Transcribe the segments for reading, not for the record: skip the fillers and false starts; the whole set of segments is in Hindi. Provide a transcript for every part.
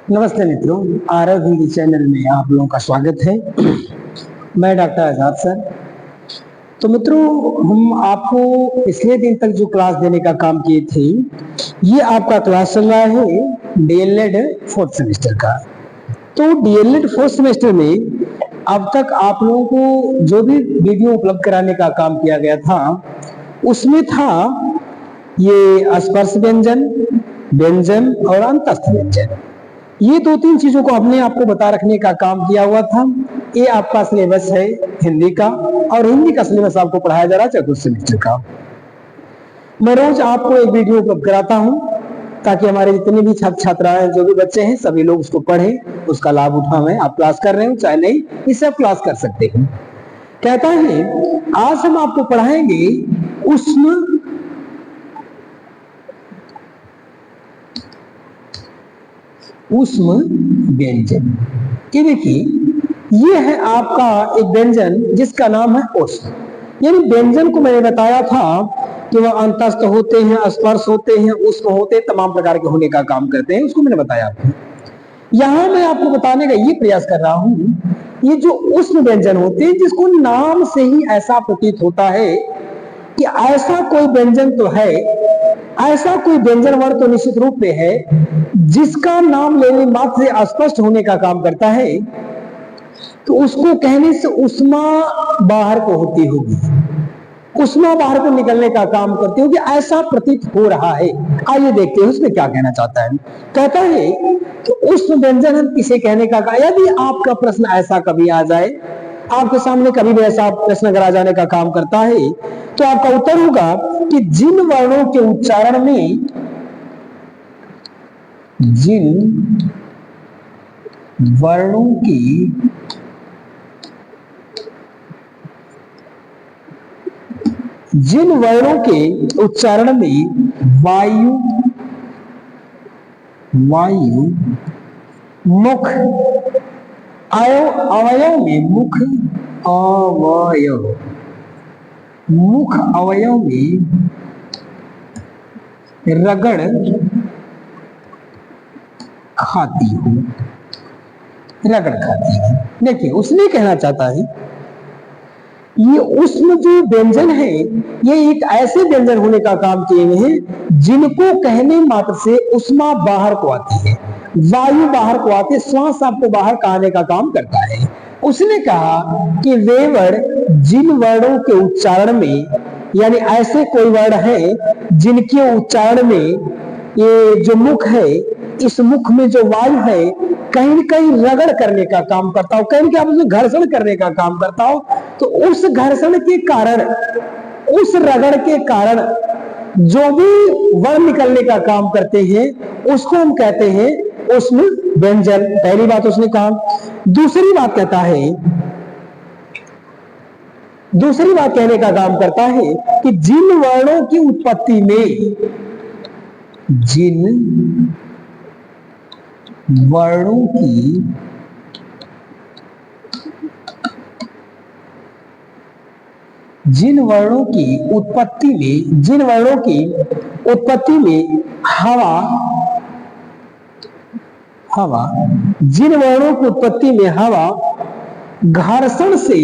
नमस्ते मित्रों, आरव हिंदी चैनल में आप लोगों का स्वागत है। मैं डॉक्टर आजाद सर। तो मित्रों, हम आपको पिछले दिन तक जो क्लास देने का काम किए थे, ये आपका क्लास चल रहा है डीएलएड फोर्थ सेमेस्टर का। तो डीएलएड फोर्थ सेमेस्टर में अब तक आप लोगों को जो भी वीडियो उपलब्ध कराने का काम किया गया था, उसमें था ये स्पर्श व्यंजन, व्यंजन और अंतस्थ व्यंजन। ये दो तीन चीजों को अपने आपको बता रखने का काम किया हुआ था। ये आपका सिलेबस है हिंदी का, और हिंदी का सिलेबस आपको पढ़ाया जा रहा है चतुर्थ सेमेस्टर का। मैं रोज आपको एक वीडियो उपलब्ध कराता हूं ताकि हमारे जितने भी छात्र छात्राएं, जो भी बच्चे हैं, सभी लोग उसको पढ़ें, उसका लाभ उठाएं। आप क्लास कर रहे हो चाहे नहीं, इससे आप क्लास कर सकते हैं। कहता है आज हम आपको पढ़ाएंगे उष्ण व्यंजन। ये देखिए, ये है आपका एक व्यंजन जिसका नाम है उष्ण। यानी व्यंजन को मैंने बताया था कि वह अंतस्थ होते हैं, स्पर्श होते हैं, उष्ण होते हैं, तमाम प्रकार के होने का काम करते हैं। उसको मैंने बताया आपको। यहां मैं आपको बताने का ये प्रयास कर रहा हूं, ये जो उष्ण व्यंजन होते हैं, जिसको नाम से ही ऐसा प्रतीत होता है कि ऐसा कोई व्यंजन तो है, ऐसा कोई व्यंजन वर्ण तो निश्चित रूप में है जिसका नाम लेने मात्र से स्पष्ट होने का काम करता है, तो उसको कहने से उष्मा बाहर को होती होगी, उष्मा बाहर को निकलने का काम करती होगी, ऐसा प्रतीत हो रहा है। आइए देखते हैं उसमें क्या कहना चाहता है। कहता है कि उष्ण व्यंजन हम किसे कहने का। यदि आपका प्रश्न ऐसा कभी आ जाए, आपके सामने कभी भी ऐसा प्रश्न अगर आ जाने का काम करता है, तो आपका उत्तर होगा कि जिन वर्णों के उच्चारण में, जिन वर्णों की उच्चारण में वायु मुख अवयव में मुख अवयव में रगड़ खाती है। देखिए, उसने कहना चाहता है ये उष्ण जो व्यंजन है, ये एक ऐसे व्यंजन होने का काम किए हुए हैं जिनको कहने मात्र से उष्मा बाहर को आती है, वायु बाहर को आती है, श्वास आपको बाहर कहने का काम करता है। उसने कहा कि वे वर्ण जिन वर्णों के उच्चारण में, यानी ऐसे कोई वर्ण है जिनके उच्चारण में ये जो मुख है, इस मुख में जो वायु है कहीं न कहीं रगड़ करने का काम करता हो, कहीं आप उसमें घर्षण करने का काम करता हो, तो उस घर्षण के कारण, उस रगड़ के कारण जो भी वर्ण निकलने का काम करते हैं, उसको हम कहते हैं उष्ण व्यंजन। पहली बात उसने कहा। दूसरी बात कहता है, दूसरी बात कहने का काम करता है कि जिन वर्णों की उत्पत्ति में, जिन वर्णों की उत्पत्ति में हवा, जिन वर्णों की उत्पत्ति में हवा घर्षण से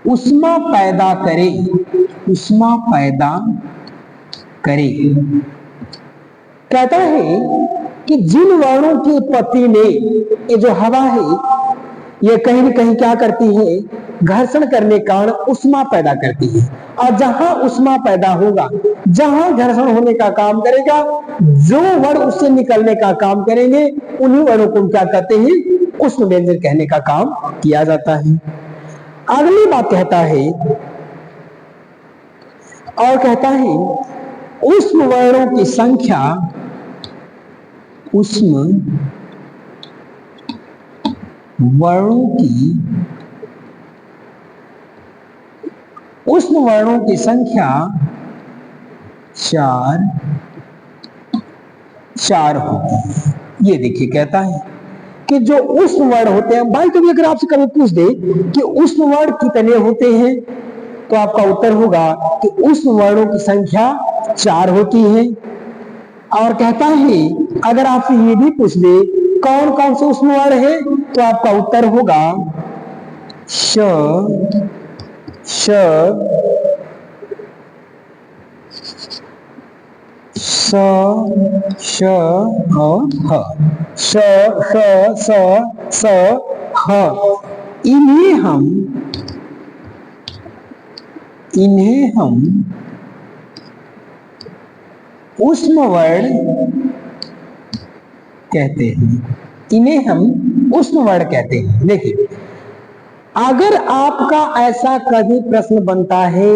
उष्मा पैदा करे। कहता है कि जिन वर्णों की उत्पत्ति में ये जो हवा है, ये कहीं न कहीं क्या करती है, घर्षण करने के कारण उष्मा पैदा करती है। और जहां उष्मा पैदा होगा, जहां घर्षण होने का काम करेगा, जो वर्ण उससे निकलने का काम करेंगे, उन्हीं वर्णों को क्या कहते हैं, उष्ण व्यंजन कहने का काम किया जाता है। अगली बात कहता है, और कहता है उष्ण वर्णों की संख्या, उष्ण वर्णों की संख्या चार होती है। ये देखिए, कहता है कि जो उष्ण वर्ण होते हैं, भाई कभी अगर आपसे कभी पूछ दे कि उष्ण वर्ण कितने होते हैं, तो आपका उत्तर होगा कि ऊष्म वर्णों की संख्या 4 होती है। और कहता है अगर आपसे ये भी पूछ दे कौन कौन से ऊष्म वर्ण है, तो आपका उत्तर होगा श, श, स, श और ह। श, श, स, ह। इन्हें हम ऊष्म वर्ण कहते हैं। इन्हें हम ऊष्म वर्ण कहते हैं। देखिए, अगर आपका ऐसा कभी प्रश्न बनता है,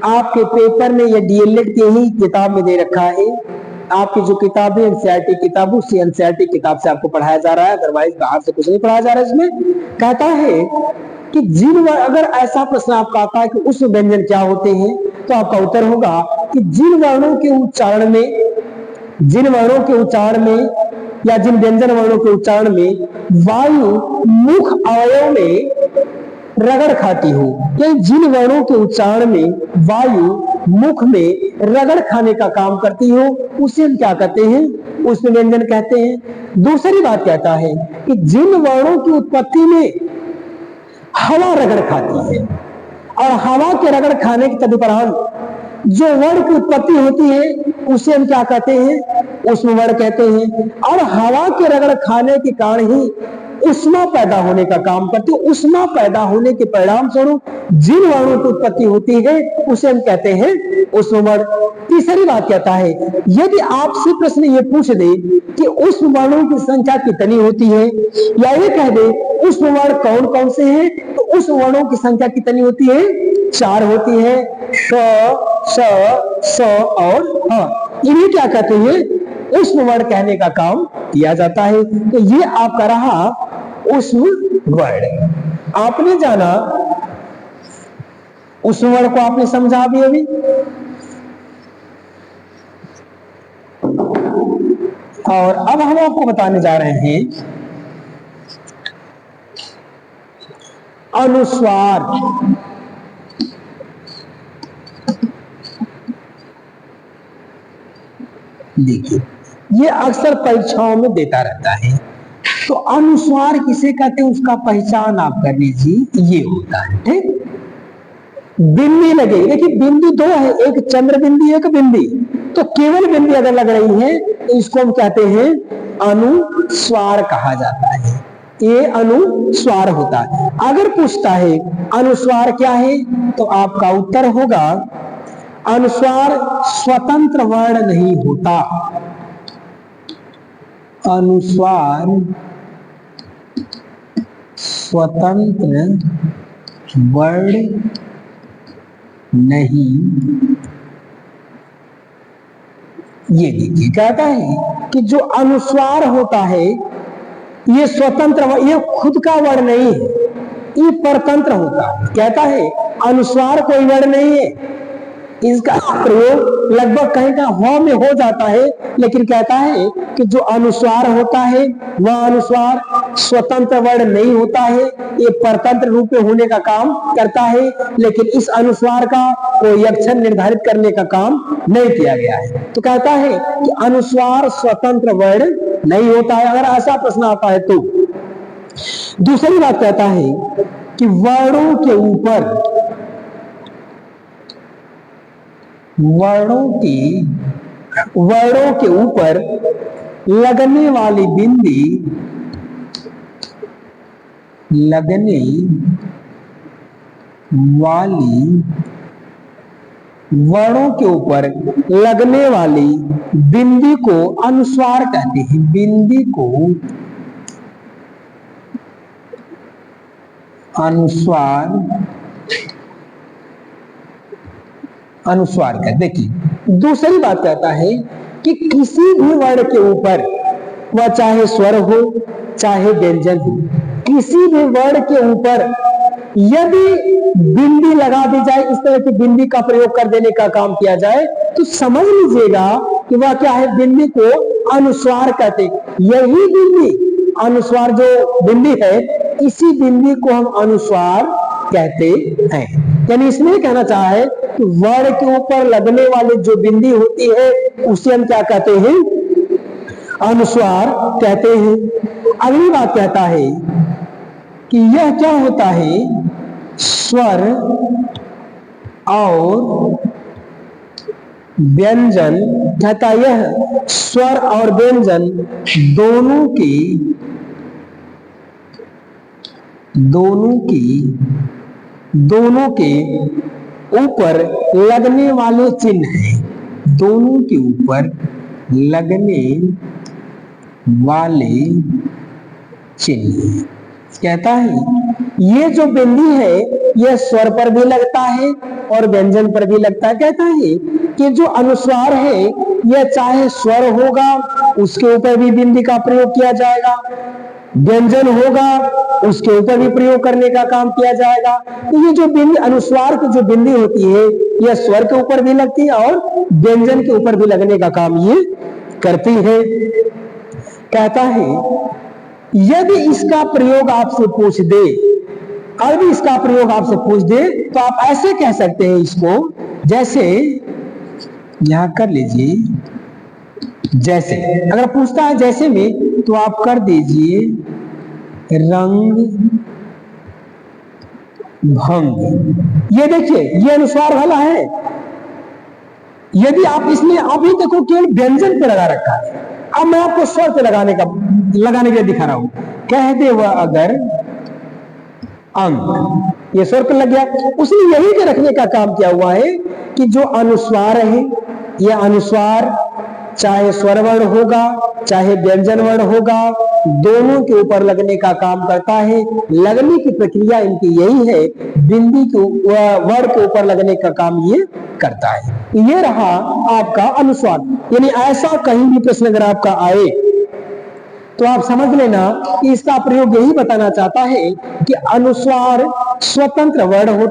आपके पेपर में या डीएलएड के ही किताब में दे रखा है, आपकी जो किताबें एनसीईआरटी किताब उसी एनसीईआरटी किताब से आपको पढ़ाया जा रहा है, अदरवाइज बाहर से कुछ नहीं पढ़ाया जा रहा है। इसमें कहता है कि अगर ऐसा प्रश्न आपका आता है कि ऊष्म व्यंजन क्या होते हैं, तो आपका उत्तर होगा कि जिन वर्णों के उच्चारण में या जिन व्यंजन वर्णों के उच्चारण में वायु मुख अवयव में रगड़ खाती हो, या जिन वर्णों के उच्चारण में वायु मुख में रगड़ खाने का काम करती हो, उसे हम क्या कहते हैं? ऊष्म व्यंजन कहते हैं। दूसरी बात कहता है कि जिन वर्णों की उत्पत्ति में हवा रगड़ खाती है, और हवा के रगड़ खाने के तदुपरांत जो वर्ण की उत्पत्ति होती है, उसे हम क्या कहते हैं? ऊष्म वर्ण कहते हैं। और हवा के रगड़ खाने के कारण ही ऊष्मा पैदा होने का काम करती है। ऊष्मा पैदा होने के परिणाम स्वरूप जिन वर्णों की उत्पत्ति होती है, उसे हम कहते हैं ऊष्म वर्ण। तीसरी बात कहता है, यदि आपसे प्रश्न ये पूछ दे कि ऊष्म वर्णों की संख्या कितनी होती है, या ये कह दे ऊष्म वर्ण कौन कौन से हैं, तो ऊष्म वर्णों की संख्या कितनी होती है? 4 होती है। श, श, स और ह। इन्हें क्या कहते हैं? ऊष्म वर्ण कहने का काम किया जाता है। तो ये आपका रहा ऊष्म वर्ण। आपने जाना ऊष्म वर्ण को, आपने समझा अभी। और अब हम आपको बताने जा रहे हैं अनुस्वार। देखिए, ये अक्सर परीक्षाओं में देता रहता है। तो अनुस्वार किसे कहते हैं, उसका पहचान आप कर लीजिए। ये होता है, ठीक, बिंदी लगे। देखिए, बिंदी 2 है, एक चंद्र बिंदी, एक बिंदी। तो केवल बिंदी अगर लग रही है तो इसको हम कहते हैं अनुस्वार कहा जाता है। ये अनुस्वार होता है। अगर पूछता है अनुस्वार क्या है, तो आपका उत्तर होगा अनुस्वार स्वतंत्र वर्ण नहीं होता। अनुस्वार स्वतंत्र वर्ण नहीं। ये देखिए, कहता है कि जो अनुस्वार होता है ये स्वतंत्र, ये खुद का वर्ण नहीं है, ये परतंत्र होता है। कहता है अनुस्वार कोई वर्ण नहीं है। इसका प्रयोग लगभग कहीं का ह में हो जाता है, लेकिन कहता है कि जो अनुस्वार होता है वह अनुस्वार स्वतंत्र वर्ण नहीं होता है, ये परतंत्र रूप में होने का काम करता है। लेकिन इस अनुस्वार का कोई अक्षर निर्धारित करने का काम नहीं किया गया है। तो कहता है कि अनुस्वार स्वतंत्र वर्ण नहीं होता है, अगर ऐसा प्रश्न आता है तो। दूसरी बात कहता है कि वर्णों के ऊपर लगने वाली बिंदी, वर्णों के ऊपर लगने वाली बिंदी को अनुस्वार कहते हैं। बिंदी को अनुस्वार कहते। देखिए, दूसरी बात कहता है कि किसी भी वर्ण के ऊपर, वह चाहे स्वर हो चाहे व्यंजन हो, किसी भी वर्ण के ऊपर यदि बिंदी लगा दी जाए, इस तरह की बिंदी का प्रयोग कर देने का काम किया जाए, तो समझ लीजिएगा कि वह क्या है, बिंदी को अनुस्वार कहते। यही बिंदी, अनुस्वार जो बिंदी है, इसी बिंदी को हम अनुस्वार कहते हैं। यानी इसमें ये कहना चाहा है कि वर्ण के ऊपर लगने वाली जो बिंदी होती है उसे हम क्या कहते हैं, अनुस्वार कहते हैं। अगली बात कहता है कि यह क्या होता है, स्वर और व्यंजन, कहता यह स्वर और व्यंजन दोनों के ऊपर लगने वाले चिन्ह हैं, दोनों के ऊपर लगने वाले चिन्ह। कहता है ये जो बिंदी है यह स्वर पर भी लगता है और व्यंजन पर भी लगता है। कहता है कि जो अनुस्वार है यह चाहे स्वर होगा उसके ऊपर भी बिंदी का प्रयोग किया जाएगा, व्यंजन होगा उसके ऊपर भी प्रयोग करने का काम किया जाएगा। तो ये जो बिंदी, अनुस्वार की जो बिंदी होती है यह स्वर के ऊपर भी लगती है और व्यंजन के ऊपर भी लगने का काम ये करती है। कहता है यदि इसका प्रयोग आपसे पूछ दे, अगर इसका प्रयोग आपसे पूछ दे तो आप ऐसे कह सकते हैं इसको, जैसे यहां कर लीजिए, जैसे अगर पूछता है जैसे में तो आप कर दीजिए रंग भंग। ये देखिए ये अनुस्वार वाला है। यदि आप इसमें अभी देखो केवल व्यंजन पे लगा रखा है, अब मैं आपको स्वर पे लगाने के लिए दिखा रहा हूं। कह दे वह अगर अंक, ये स्वर पे लग गया। उसने यही के रखने का काम किया हुआ है कि जो अनुस्वार है यह अनुस्वार चाहे स्वर वर्ण होगा चाहे व्यंजन वर्ण होगा, दोनों के ऊपर लगने का काम करता है। लगने की प्रक्रिया इनकी यही है, बिंदी के वर्ण के ऊपर लगने का काम ये करता है। ये रहा आपका अनुस्वार। यानी ऐसा कहीं भी प्रश्न अगर आपका आए तो आप समझ लेना कि इसका प्रयोग यही बताना चाहता है कि अनुस्वार स्वतंत्र वर्ण हो।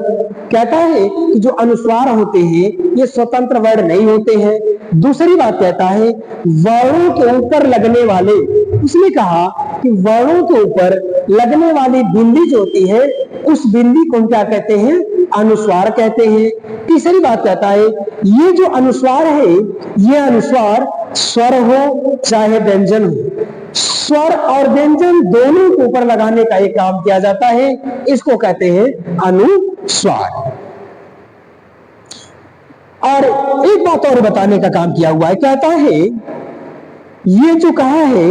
कहता है कि जो अनुस्वार होते हैं ये स्वतंत्र वर्ण नहीं होते हैं। दूसरी बात कहता है वर्णों के ऊपर लगने वाले, उसने कहा कि वर्णों के ऊपर लगने वाली बिंदी जो होती है उस बिंदी को क्या कहते हैं, अनुस्वार कहते हैं। तीसरी बात कहता है ये जो अनुस्वार है ये अनुस्वार स्वर हो चाहे व्यंजन हो, स्वर और व्यंजन दोनों के ऊपर लगाने का एक काम किया जाता है, इसको कहते हैं अनुस्वार। और एक बात और बताने का काम किया हुआ है। कहता है ये जो कहा है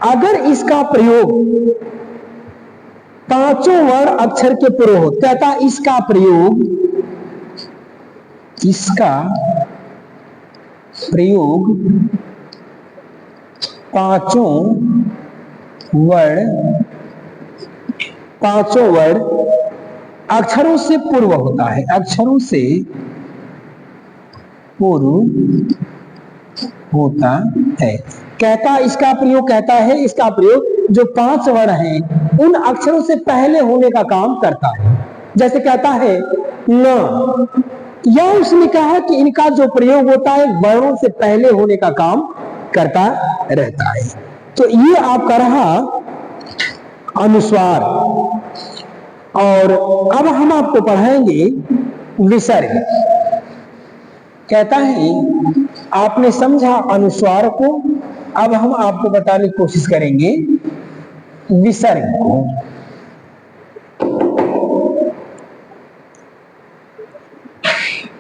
अगर इसका प्रयोग पांचों वर्ण अक्षर के पूर्व हो, कहता इसका प्रयोग पांचों वर्ण अक्षरों से पूर्व होता है, अक्षरों से पूर्व होता है। कहता इसका प्रयोग, कहता है इसका प्रयोग जो पांच वर्ण हैं उन अक्षरों से पहले होने का काम करता है। जैसे कहता है न, या उसने कहा कि इनका जो प्रयोग होता है वर्णों से पहले होने का काम करता रहता है। तो ये आपका रहा अनुस्वार। और अब हम आपको पढ़ाएंगे विसर्ग। कहता है आपने समझा अनुस्वार को, अब हम आपको बताने की कोशिश करेंगे विसर्ग को।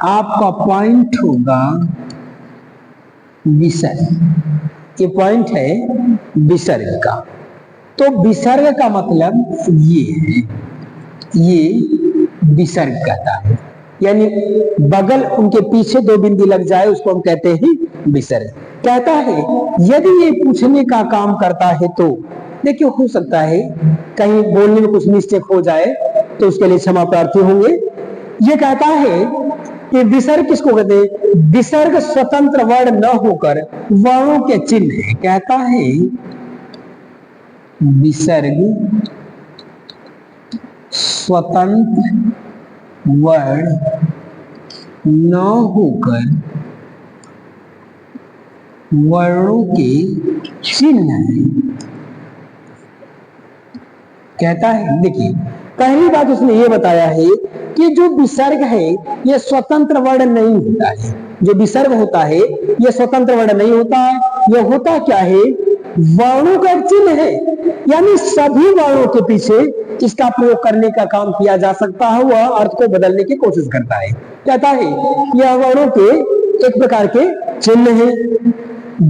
आपका पॉइंट होगा विसर्ग, ये पॉइंट है विसर्ग का। तो विसर्ग का मतलब ये है, ये विसर्ग कहता है, यानी बगल उनके पीछे दो बिंदी लग जाए उसको हम कहते हैं विसर्ग। कहता है यदि ये पूछने का काम करता है तो देखिए हो सकता है कहीं बोलने में कुछ मिस्टेक हो जाए तो उसके लिए क्षमा प्रार्थी होंगे। ये कहता है कि विसर्ग किसको कहते हैं, विसर्ग स्वतंत्र वर्ण न होकर वर्णों के चिन्ह है। कहता है विसर्ग स्वतंत्र वर्ण न होकर वर्णों के चिन्ह है। कहता है देखिए पहली बात उसने ये बताया है कि जो विसर्ग है ये स्वतंत्र वर्ण नहीं होता है। जो विसर्ग होता है ये स्वतंत्र वर्ण नहीं होता है। यह होता क्या है, वर्णों का एक चिन्ह है, यानी सभी वर्णों के पीछे इसका प्रयोग करने का काम किया जा सकता है। वह अर्थ को बदलने की कोशिश करता है। कहता है यह वर्णों के एक प्रकार के चिन्ह है।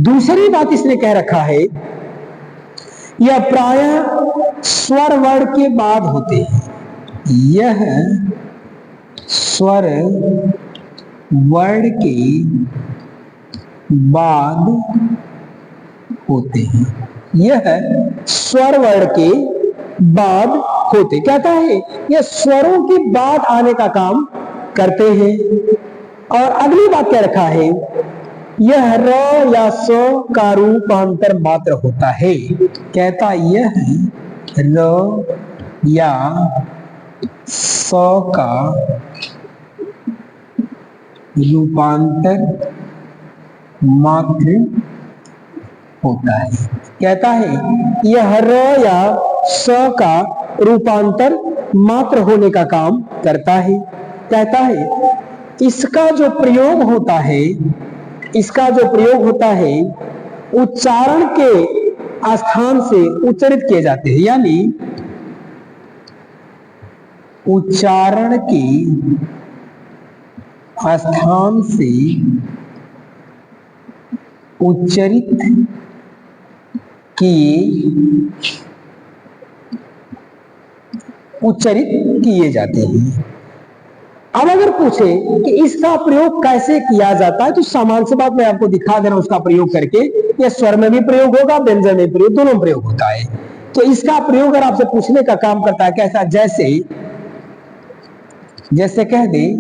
दूसरी बात इसने कह रखा है, यह प्रायः स्वर वर्ण के बाद होते हैं। यह स्वर वर्ण के बाद होते हैं। यह स्वर वर्ण के बाद होते, कहता है यह स्वरों के बाद आने का काम करते हैं। और अगली बात क्या रखा है, यह र या स का रूपांतर मात्र होता है। कहता यह र या स का रूपांतर मात्र होता है। कहता है यह र या स का रूपांतर मात्र होने का काम करता है। कहता है इसका जो प्रयोग होता है, इसका जो प्रयोग होता है उच्चारण के स्थान से उच्चारित किए जाते हैं, यानी उच्चारण के स्थान से उच्चारित किए जाते हैं। अब अगर पूछे कि इसका प्रयोग कैसे किया जाता है, तो सामान्य सी बात मैं आपको दिखा दे रहा हूं उसका प्रयोग करके। यह स्वर में भी प्रयोग होगा, व्यंजन में प्रयोग, दोनों में प्रयोग होता है। तो इसका प्रयोग अगर आपसे पूछने का काम करता है कैसा, जैसे कह दे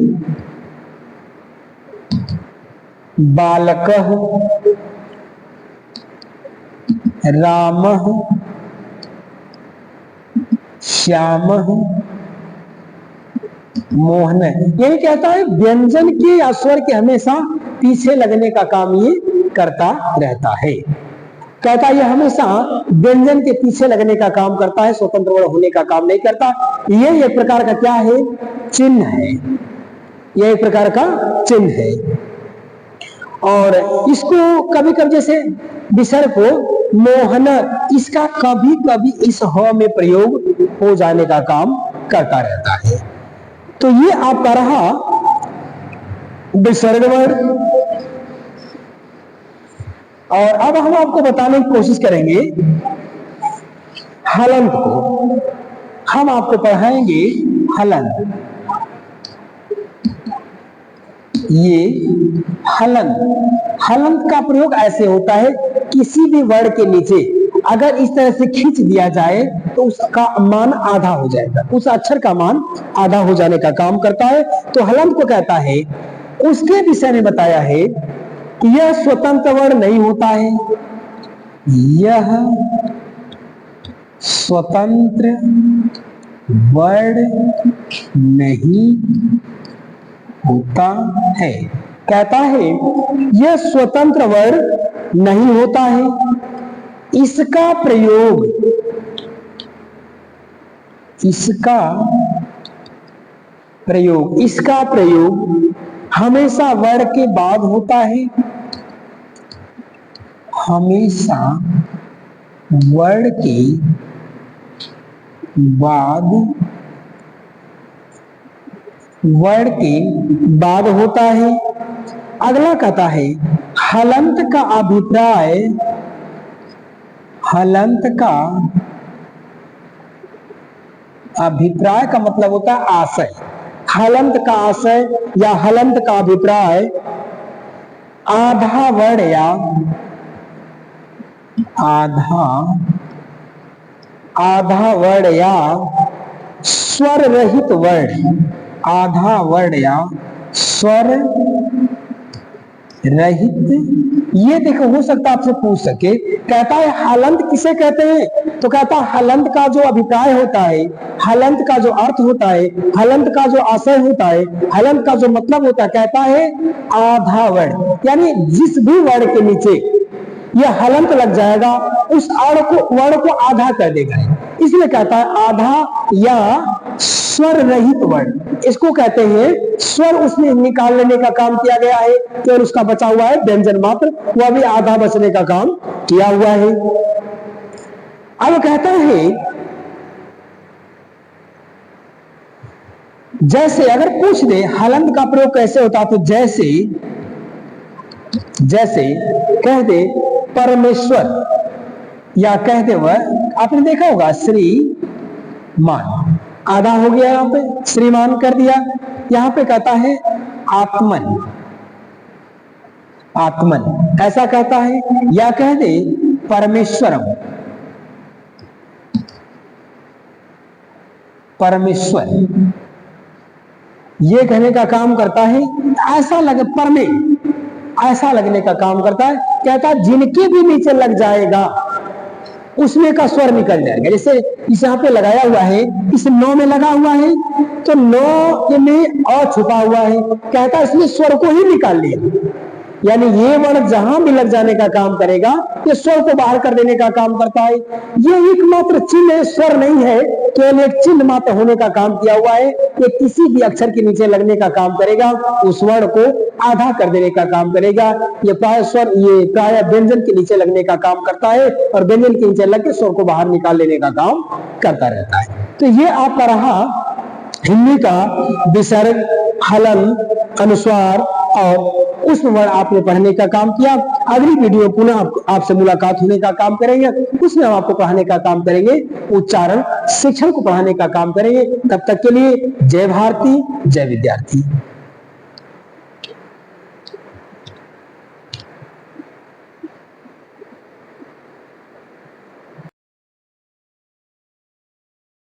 बालकः रामः श्यामः मोहन। यही कहता है व्यंजन के या स्वर के हमेशा पीछे लगने का काम ये करता रहता है। कहता यह हमेशा व्यंजन के पीछे लगने का काम करता है, स्वतंत्र वर्ण होने का काम नहीं करता। यह एक प्रकार का क्या है, चिन्ह है। यह एक प्रकार का चिन्ह है। और इसको कभी कभी जैसे विसर्ग को मोहन, इसका कभी कभी इस ह में प्रयोग हो जाने का काम करता रहता है। तो ये आपका रहा विसर्ग वर्ण। और अब हम आपको बताने की कोशिश करेंगे हलंत को। हम आपको पढ़ाएंगे हलंत। ये हलंत का प्रयोग ऐसे होता है, किसी भी वर्ण के नीचे अगर इस तरह से खींच दिया जाए तो उसका मान आधा हो जाएगा, उस अक्षर का मान आधा हो जाने का काम करता है। तो हलंत को कहता है, उसके विषय में बताया है कि यह स्वतंत्र वर्ण नहीं होता है। यह स्वतंत्र वर्ण नहीं होता है। कहता है यह स्वतंत्र वर्ण नहीं होता है। इसका प्रयोग हमेशा वर्ण के बाद होता है। हमेशा वर्ण के बाद होता है। अगला कहता है हलंत का अभिप्राय का मतलब होता है आशय। हलंत का आशय या हलंत का अभिप्राय आधा वर्ण या स्वर रहित वर्ण, आधा वर्ण या स्वर रहित। ये देखो, हो सकता है आपसे पूछ सके, कहता है हलंत किसे कहते हैं, तो कहता है हलंत का जो अभिप्राय होता है, हलंत का जो अर्थ होता है, हलंत का जो आशय होता है, हलंत का जो मतलब होता है, कहता है आधा वर्ण। यानी जिस भी वर्ण के नीचे यह हलंत लग जाएगा उस वर्ण को आधा कर देगा, इसलिए कहता है आधा या स्वर रहित वर्ण, इसको कहते हैं स्वर उसमें निकाल लेने का काम किया गया है, केवल उसका बचा हुआ है व्यंजन मात्र, वह भी आधा बचने का काम किया हुआ है। अब कहता है जैसे, अगर पूछ दे हलंत का प्रयोग कैसे होता, तो जैसे, जैसे कह दे परमेश्वर, या कह दे वह, आपने देखा होगा श्रीमान, आधा हो गया, यहां पे श्रीमान कर दिया, यहां पे कहता है आत्मन, आत्मन ऐसा कहता है, या कह दे परमेश्वरम, परमेश्वर, ये कहने का काम करता है, ऐसा लगे परमे, ऐसा लगने का काम करता है, कहता है जिनके भी नीचे लग जाएगा उसमें का स्वर निकल जाएगा। जैसे इस यहाँ पे लगाया हुआ है, इस नौ में लगा हुआ है, तो नौ में अ छुपा हुआ है, कहता है इसमें स्वर को ही निकाल लिया, यानी ये वर्ण जहां भी लग जाने का काम करेगा, ये स्वर को बाहर कर देने का काम करता है। ये एकमात्र चिन्ह है, स्वर नहीं है, केवल एक चिन्ह मात्र होने का काम किया हुआ है। ये किसी भी अक्षर के नीचे लगने का काम करेगा, उस वर्ण को आधा कर देने का काम करेगा। ये प्राय स्वर, ये प्राय व्यंजन के नीचे लगने का काम करता है, और व्यंजन के नीचे लग के स्वर को बाहर निकाल लेने का काम करता रहता है। तो ये आपका रहा हिंदी का विसर्ग, हलन, अनुस्वार और उष्म वर्ण आपने पढ़ने का काम किया। अगली वीडियो पुनः आपसे मुलाकात होने का काम करेंगे, उसमें हम आपको पढ़ाने का काम करेंगे, उच्चारण शिक्षण को पढ़ाने का काम करेंगे। तब तक के लिए जय भारती, जय विद्यार्थी।